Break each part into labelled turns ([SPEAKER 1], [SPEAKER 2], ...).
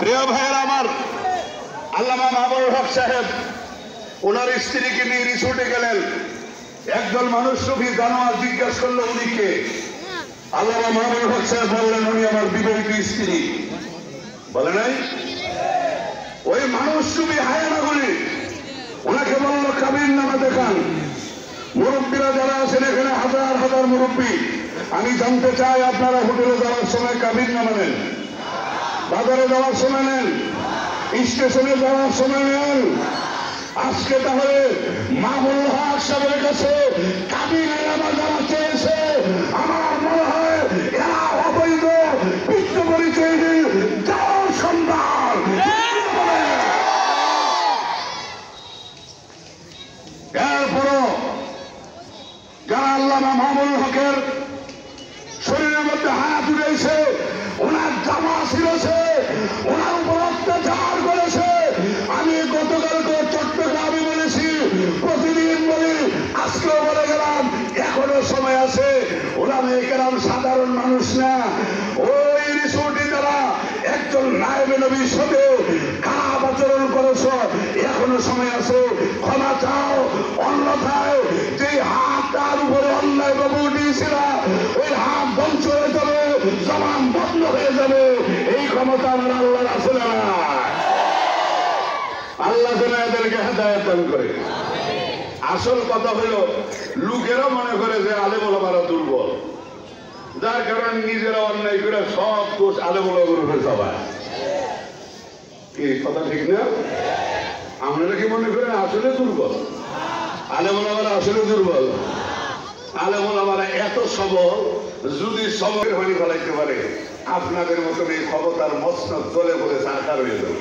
[SPEAKER 1] প্রিয় ভাইয়েরা আমার, আল্লামা মাহবুবুল হক সাহেব ওনার স্ত্রীকে নিয়ে রিসোর্টে গেলেন। একদল মানুষ সুফি জানোয়ার জিজ্ঞাসা করলো উনি কে? আল্লামা মাহবুবুল হক সাহেব বললেন উনি আমার বিবাহিত স্ত্রী। বলে নাই? ওই মানুষ সুফি হায়ানাগুলি ওনাকে বললো কাবির নামা দেখান। মুরব্বীরা যারা আছেন এখানে হাজার হাজার মুরব্বী, আমি জানতে চাই আপনারা হোটেলে যাওয়ার সময় কাবির নামা নেন, বাজারে যাওয়ার সময় নেন, স্টেশনে যাওয়ার সময় নেন। আজকে তাহলে মাহবুবুল হক সাহেবের কাছে কাবিরের নামা যারা চেয়েছে, আমার মনে হয় এরা অবৈধ পিতৃ পরিচয় যাওয়ার সন্তান। এরপরও যারা আল্লামা মাহবুবুল হকের শরীরের মধ্যে হাত উঠেছে, ওনার জামা ছিঁড়েছে, ওনার উপর অত্যাচার করেছে, আমি গতকালকে চট্টগ্রামে বলেছি, প্রতিদিন বলি, আজকেও বলে গেলাম, এখনো সময় আছে। ওলামায়ে কেরাম সাধারণ মানুষ না। ওই রিসোর্টে যারা একজন নায়েবে নবীর সাথে খারাপ আচরণ করেছ, এখনো সময় আছে, ক্ষমা চাও। অন্যথায় যে হাত তার উপরে অন্যায় ভাবে উঠিয়েছিল, ওই হাত ধ্বংস হয়ে যাবে, জবান বন্ধ হয়ে যাবে। এই ক্ষমতা আমার আল্লাহর আছে না? আল্লাহ যেন এদেরকে হেদায়েত দান করে। আসল কথা হলো, লোকেরা মনে করে যে আলেম ওলামারা দুর্বল, যার কারণে নিজেরা অন্যায় করে সব দোষ আলেম ওলামার উপরে চাপায়। এই কথা ঠিক না? আপনারা কি মনে করেন আসলে দুর্বল? আলেম ওলামারা আসলে দুর্বল? আলেম ওলামারা এত সবল, যদি সবল বাড়ি ফেলাইতে পারে, আপনাদের মতন এই ক্ষমতার মসনদ জ্বলে পড়ে সারকার হয়ে যাবে।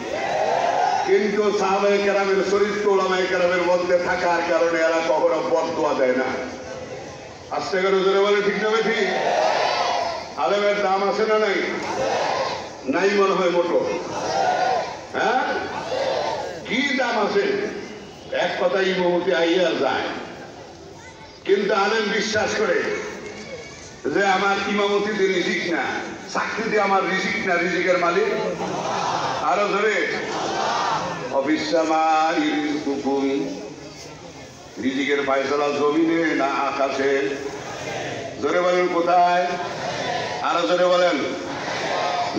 [SPEAKER 1] কিন্তু সাহাবায়ে কেরামের চরিত্র উলামায়ে কেরামের মধ্যে থাকার কারণে এরা কখনো বদদোয়া দেয় না। আস্তে করে জোরে বলে, ঠিক না ঠিক? আলেমের দাম আছে না নাই? নাই মনে হয় মোটো। হ্যাঁ, কি দাম আছে? এক কথা ইমামতি আইয়া যায়, কিন্তু আলেম বিশ্বাস করে যে আমার ইমামতিতে রিজিক না, চাকরি দিয়ে আমার রিজিক না, রিজিকের মালিক আরো ধরে রিজিকের ফায়সালা জমিনে না আকাশে? জোরে বলেন কোথায়? আরো জোরে বলেন।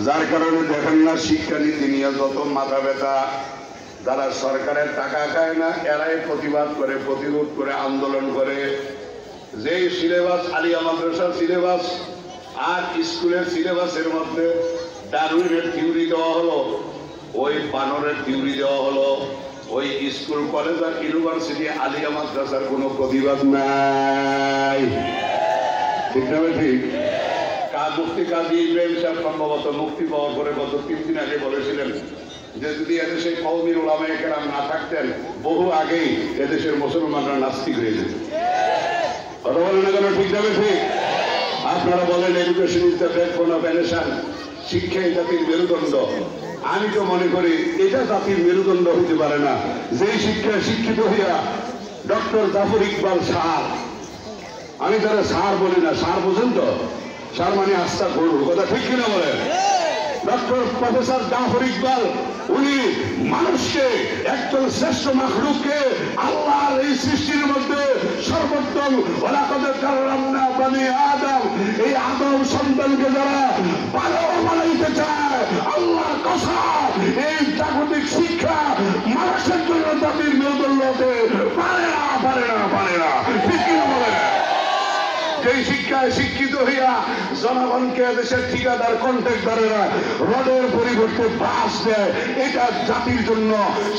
[SPEAKER 1] যার কারণে দেখেন না, শিক্ষানীতি নিয়ে যত মাথা ব্যথা, যারা সরকারের টাকা খায় না, এরাই প্রতিবাদ করে, প্রতিরোধ করে, আন্দোলন করে। যেই সিলেবাস আলিয়া মাদ্রাসার সিলেবাস আর স্কুলের সিলেবাসের মধ্যে ডারউইনের থিওরি দেওয়া হলো, ওই বানরের থিওরি দেওয়া হলো। ওই স্কুল, কলেজ আর ইউনিভার্সিটি আলিয়া মাদ্রাসার কোনো প্রতিবাদ নাই। ঠিক না ঠিক? মুফতি কাজী ইব্রাহিম সাহেব সম্ভবত মুক্তি পাওয়ার পরে গত 3 দিন আগে বলেছিলেন যে যদি এদেশে কওমি উলামায়ে কেরাম না থাকতেন, বহু আগেই এদেশের মুসলমানরা নাস্তিক হয়ে যেত। কথা বলেন না কেন? ঠিক যাবে ঠিক? আপনারা বলেন education is the backbone of a nation, শিক্ষা এই জাতির মেরুদণ্ড। আমি তো মনে করি এটা জাতির মেরুদণ্ড হইতে পারে না যেই শিক্ষায় শিক্ষিত হইয়া ডক্টর জাফর ইকবাল স্যার, আমি তারা স্যার বলি না, স্যার বোঝেন তো, স্যার মানে আস্থা করুন, কথা ঠিক কিনা বলেন? ডক্টর প্রফেসর জাফর ইকবাল উনি মানুষকে, একজন শ্রেষ্ঠ মাখলুককে আল্লাহর এই সৃষ্টির মধ্যে সর্বোত্তম, ওয়ালাকাদ কাররামনা বনি আদম, এই আদম সন্তানকে যারা ভালো বানাইতে চায়, আল্লাহর কসম, এই জাগতিক শিক্ষা মানুষের জন্য জাতির মেরুদণ্ড হতে পারে না, পারে না, পারে না। ঠিক কিনা বলেন? যেই শিক্ষায় শিক্ষিত হইয়া জনগণকে দেশের ঠিকাদার কন্ট্রাক্টরেরা রডের পরিবর্তে বাস দেয়, এটা জাতির জন্য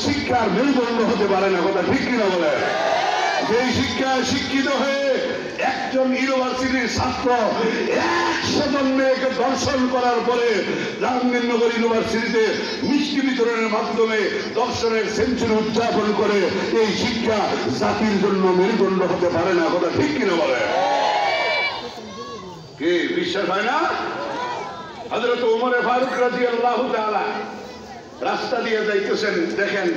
[SPEAKER 1] শিক্ষার মেরুদণ্ড হতে পারে না। কথা ঠিক কিনা বলে? যেই শিক্ষায় শিক্ষিত হয়ে একজন ইউনিভার্সিটির ছাত্র 100 জন মেয়েকে দর্শন করার পরে জাহাঙ্গীরনগর ইউনিভার্সিটিতে মিষ্টি বিতরণের মাধ্যমে দর্শনের সেঞ্চুরি উদযাপন করে, এই শিক্ষা জাতির জন্য মেরুদণ্ড হতে পারে না। কথা ঠিক কিনা বলে? কি বিশ্বাস হয় না? হযরত ওমর ফারুক রাদিয়াল্লাহু তাআলা রাস্তা দিয়ে যাইতেছেন, দেখেন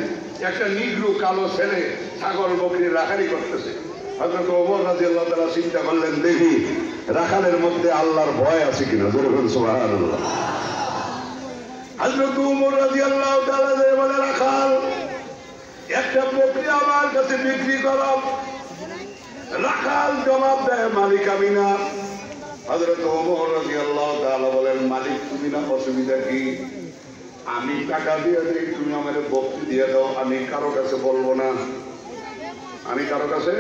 [SPEAKER 1] একটা নিগ্রো কালো ছেলে ছাগল বকরি রাখালি করতেছে। হযরত ওমর রাদিয়াল্লাহু তাআলা চিন্তা করলেন, দেখি রাখালের মধ্যে আল্লাহর ভয় আছে কিনা। জোরে বলুন সুবহানাল্লাহ। হযরত ওমর রাদিয়াল্লাহু তাআলা বলে, রাখাল একটা বকরি আমার কাছে বিক্রি করো। রাখাল জবাব দেয়, মালিক আমি না। হযরত ওমর রাদিয়াল্লাহু তাআলা বলেন, মালিক তুমি না, অসুবিধা কি? আমি টাকা দিয়ে দিই, তুমি আমার বকরি দিয়ে দাও, আমি কারো কাছে বলবো না। আমি কারো কাছে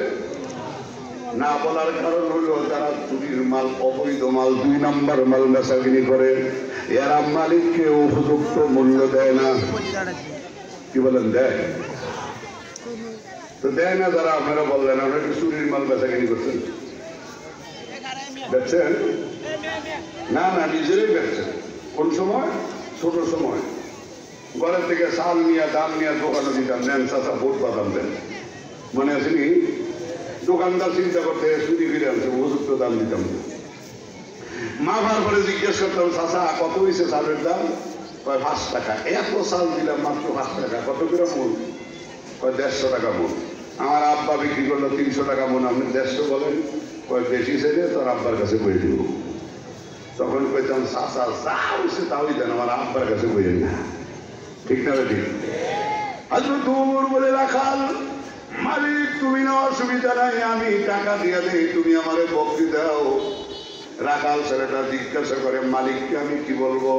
[SPEAKER 1] না বলার কারণ হলো যারা চুরির মাল, অবৈধ মাল, 2 নম্বর মাল বেচাকিনি করে, এরা মালিককে উপযুক্ত মূল্য দেয় না। কি বলেন, দেয়? তো দেয় না যারা, আপনারা বললেন আপনারা কি চুরির মাল বেচাকিনি করছেন? বেচছেন না? না, নিজেরাই বেচছেন। কোন সময়? ছোট সময় ঘরের থেকে চাল নিয়ে দাম নিয়ে দোকানে দিতাম, নেন চাচা ভোট বাদাম দেন, মনে আছে নি? দোকানদার চিন্তা করতে চুরি ফিরে আনছে, উপযুক্ত দাম দিতাম না। মাফার পরে জিজ্ঞেস করতাম, চাচা কত হয়েছে চালের দাম? কয় 5 টাকা। এত চাল দিলাম মাত্র 5 টাকা। কত করে মন? কয় 150 টাকা মন। আমার আব্বা বিক্রি করলো 300 টাকা মন, আপনি 150 বলেন? কয় বেশি ছেড়ে তোর আব্বার কাছে বই দিব। তখন কইতাম, চাচা যা হয়েছে তাই দেন, আমার আব্বার কাছে বইয়েন না। ঠিক না? ঠিক। হযরত ওমর বলে, রাখাল মালিক তুমি না, অসুবিধা নাই, আমি টাকা দিয়ে দেই, তুমি আমারে বকরি দাও। রাখাল ছেলেটা জিজ্ঞাসা করে, মালিককে আমি কি বলবো?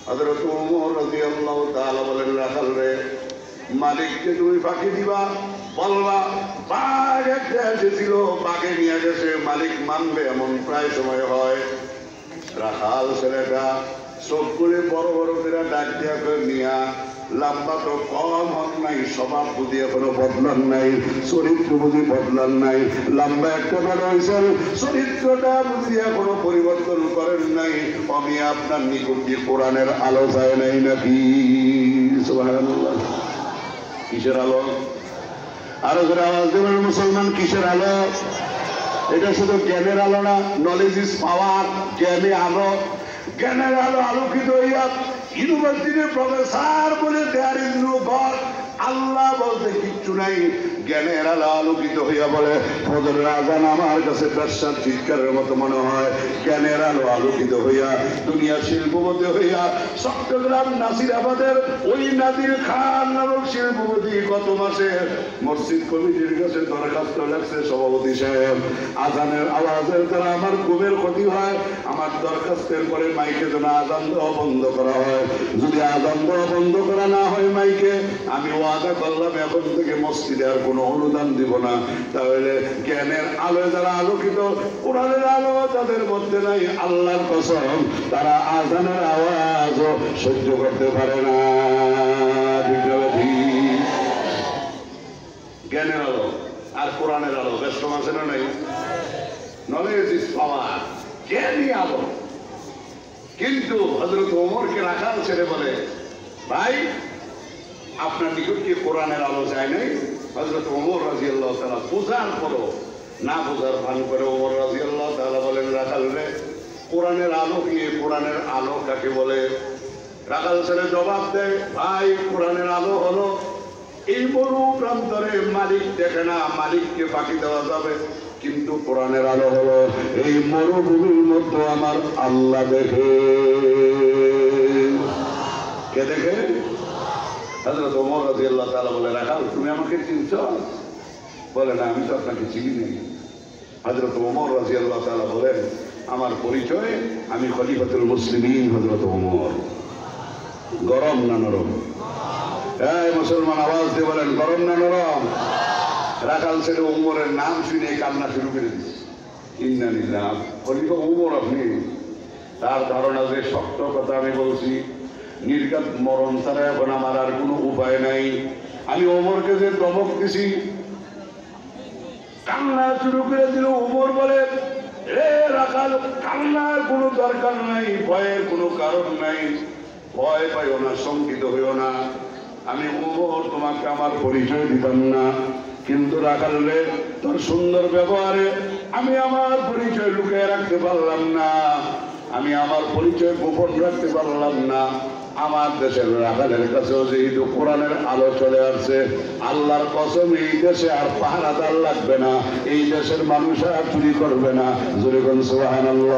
[SPEAKER 1] হযরত ওমর রাদিয়াল্লাহু তাআলা বলেন, রাখাল রে, মালিককে তুমি ফাঁকি দিবা, বলবা বাঘ একটা এসেছিল, বাঘে নিয়ে গেছে, মালিক মানবে, এমন প্রায় সময় হয়। রাখাল ছেলেটা চোখ করে বড় বড় করে ডাক দিয়া করে নিয়া, লম্বা তো কম হন নাই, স্বভাব বুঝি এখনো বদলান নাই, চরিত্র বুঝি বদলান নাই, লম্বা একটা বড় হয়েছেন, চরিত্রটা বুঝি এখনো পরিবর্তন করেন নাই। আমি আপনার নিকট দিয়ে কোরআনের আলো যায় নাই নাকি? সুবহানাল্লাহ। কিসের আলো? আরো করে আওয়াজ দেবেন মুসলমান, কিসের আলো? এটা শুধু জ্ঞানের আলো না, নলেজ ইজ পাওয়ার। জ্ঞানে আলো, জ্ঞানের আলো আলোকিত হইয়া ইউনিভার্সিটির প্রফেসর বলে দেয়ার ইজ নো গড, আল্লাহ বলতে কিচ্ছু নাই। জ্ঞানের আলো আলোকিত হইয়া বলে, ফজরের আজান আমার কাছে প্রাসাদ চিৎকারের মতো মনে হয়। জ্ঞানের আলো আলোকিত হইয়া দুনিয়া শিল্পপতি হইয়া চট্টগ্রাম নাসিরাবাদের ওই নাদির খান নামক শিল্পপতি গত মাসে মসজিদ কমিটির কাছে দরখাস্ত লাগছে, সভাপতি সাহেব আজানের আওয়াজের দ্বারা আমার ঘুমের ক্ষতি হয়, আমার দরখাস্তের পরে মাইকে যেন আজান দেওয়া বন্ধ করা হয়। যদি আজান দেওয়া বন্ধ করা না হয় মাইকে, আমি ওয়াদা করলাম এখন থেকে মসজিদে আর কোনো অনুদান দিব না। তাহলে জ্ঞানের আলো যারা আলোকিত, কোরআনের আলো তাদের মধ্যে নাই, আল্লাহর কসম তারা আজানের আওয়াজ সহ্য করতে পারে না। জ্ঞানের আলো আর কোরআনের আলো ব্যস্ত আছে না নাই? নলেজ ইজ পাওয়ার, জ্ঞানই আলো। কিন্তু হযরত ওমরকে রাখাল ছেড়ে বলে, ভাই আপনার নিকট কি কোরআনের আলো যায় নাই? হযরত ওমর রাদিয়াল্লাহু তাআলা বোঝার পরও না বোঝার ভান করে ওমর রাদিয়াল্লাহু তাআলা বলেন, রাখাল রে, কোরআনের আলো কি? কোরআনের আলো কাকে বলে? রাখাল ছেলে জবাব দেয়, ভাই কোরআনের আলো হলো এই মরু প্রান্তরে মালিক দেখে না, মালিককে ফাঁকি দেওয়া যাবে, কিন্তু কোরআনের আলো হলো এই মরুভূমির মধ্যে আমার আল্লাহ দেখে। কে দেখে? হযরত ওমর রাদিয়াল্লাহু তাআলা বলে, রাখাল তুমি আমাকে চিনছো? বলে, না আমি তো আপনাকে চিনি না। হযরত ওমর রাদিয়াল্লাহু তাআলা বলেন, আমার পরিচয়, আমি খলিফাতুল মুসলিমিন হযরত ওমর। গরম না নরম? এই মুসলমান আওয়াজ দিয়ে বলেন, গরম না নরম? রাখাল ছেলে ওমরের নাম শুনে কান্না শুরু করে দিচ্ছে। ইন্না লিল্লাহ, খলিফা ওমর আপনি? তার ধারণা যে শক্ত কথা আমি বলছি, নির্ঘাত মরণ ছাড়া এখন আমার আর কোনো উপায় নাই। আমি ওমরকে যে ধমক দিছি, কান্না শুরু করে দিল। ওমর বলে, রে রাখাল, কান্নার কোনো দরকার নাই, ভয়ের কোনো কারণ নাই, ভয় পাইও না, শঙ্কিত হইও না। আমি ওমর তোমাকে আমার পরিচয় দিতাম না, কিন্তু রাখাল রে, তোর সুন্দর ব্যবহারে আমি আমার পরিচয় লুকিয়ে রাখতে পারলাম না, আমি আমার পরিচয় গোপন রাখতে পারলাম না। আমার দেশের রাখালের কাছেও যেহেতু কোরআনের আলো চলে আসছে, আল্লাহর কসম এই দেশে আর পাহারাদার লাগবে না, এই দেশের মানুষ আর চুরি করবে না। জোরে কোন সুবহানাল্লাহ।